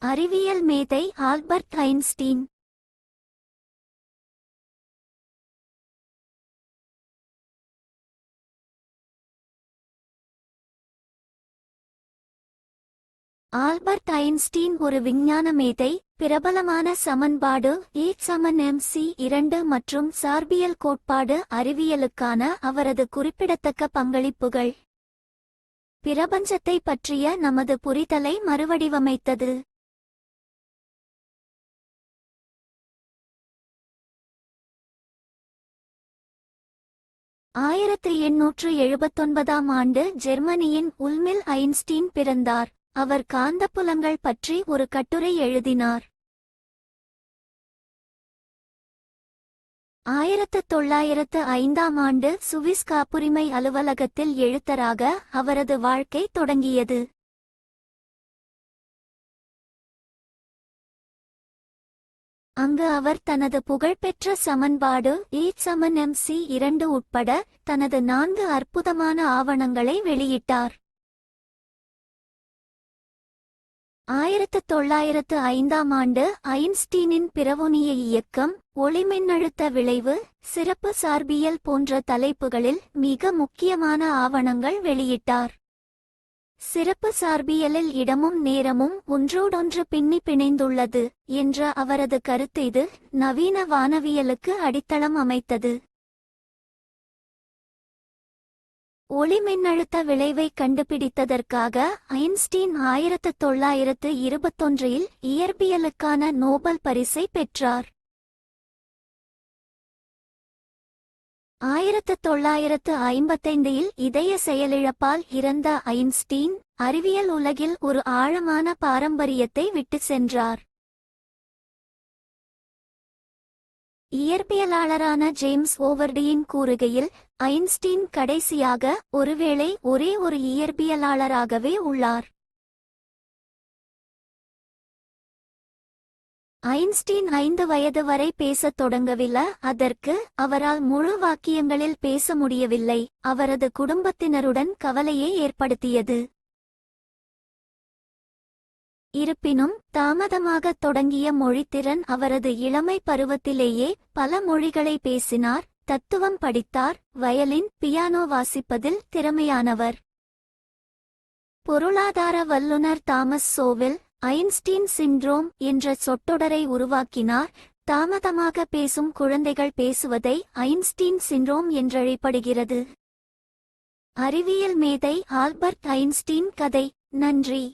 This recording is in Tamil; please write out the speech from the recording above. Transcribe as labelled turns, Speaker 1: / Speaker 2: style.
Speaker 1: அறிவியல் மேதை ஆல்பர்ட் ஐன்ஸ்டீன். ஆல்பர்ட் ஐன்ஸ்டீன் ஒரு விஞ்ஞான மேதை, பிரபலமான சமன்பாடு E=mc2 மற்றும் சார்பியல் கோட்பாடு அறிவியலுக்கான அவரது குறிப்பிடத்தக்க பங்களிப்புகள் பிரபஞ்சத்தை பற்றிய நமது புரிதலை மறுவடிவமைத்தது. 1879ஆம் ஆண்டு ஜெர்மனியின் உல்மில் ஐன்ஸ்டீன் பிறந்தார். அவர் காந்தப்புலங்கள் பற்றி ஒரு கட்டுரை எழுதினார். 1905ஆம் ஆண்டு சுவிஸ் காப்புரிமை அலுவலகத்தில் எழுத்தராக அவரது வாழ்க்கை தொடங்கியது. அங்கு அவர் தனது புகழ்பெற்ற சமன்பாடு E=mc2 உட்பட தனது 4 அற்புதமான ஆவணங்களை வெளியிட்டார். 1905ஆம் ஆண்டு ஐன்ஸ்டீனின் பிரவோனிய இயக்கம், ஒளிமின்னழுத்த விளைவு, சிறப்பு சார்பியல் போன்ற தலைப்புகளில் மிக முக்கியமான ஆவணங்கள் வெளியிட்டார். சிறப்பு சார்பியலில் இடமும் நேரமும் ஒன்றோடொன்று பின்னி பிணைந்துள்ளது என்ற அவரது கருத்து இது நவீன வானவியலுக்கு அடித்தளம் அமைத்தது. ஒளிமின்னழுத்த விளைவை கண்டுபிடித்ததற்காக ஐன்ஸ்டீன் 1921இல் இயற்பியலுக்கான நோபல் பரிசை பெற்றார். 1955இல் இதய செயலிழப்பால் இறந்த ஐன்ஸ்டீன் அறிவியல் உலகில் ஒரு ஆழமான பாரம்பரியத்தை விட்டு சென்றார். இயற்பியலாளரான ஜேம்ஸ் ஓவர்டியின் கூறுகையில், ஐன்ஸ்டீன் கடைசியாக ஒருவேளை ஒரே ஒரு இயற்பியலாளராகவே உள்ளார். ஐன்ஸ்டீன் 5 வயது வரை பேசத் தொடங்கவில்லை. அதற்கு அவரால் முழு வாக்கியங்களில் பேச முடியவில்லை. அவரது குடும்பத்தினருடன் கவலையை ஏற்படுத்தியது. இருப்பினும் தாமதமாகத் தொடங்கிய மொழித்திறன் அவரது இளமை பருவத்திலேயே பல மொழிகளை பேசினார், தத்துவம் படித்தார், வயலின், பியானோ வாசிப்பதில் திறமையானவர். பொருளாதார வல்லுநர் தாமஸ் சோவில் ஐன்ஸ்டீன் சிண்ட்ரோம் என்ற சொற்றொடரை உருவாக்கினார். தாமதமாக பேசும் குழந்தைகள் பேசுவதை ஐன்ஸ்டீன் சிண்ட்ரோம் என்றழைக்கப்படுகிறது. அறிவியல் மேதை ஆல்பர்ட் ஐன்ஸ்டீன் கதை. நன்றி.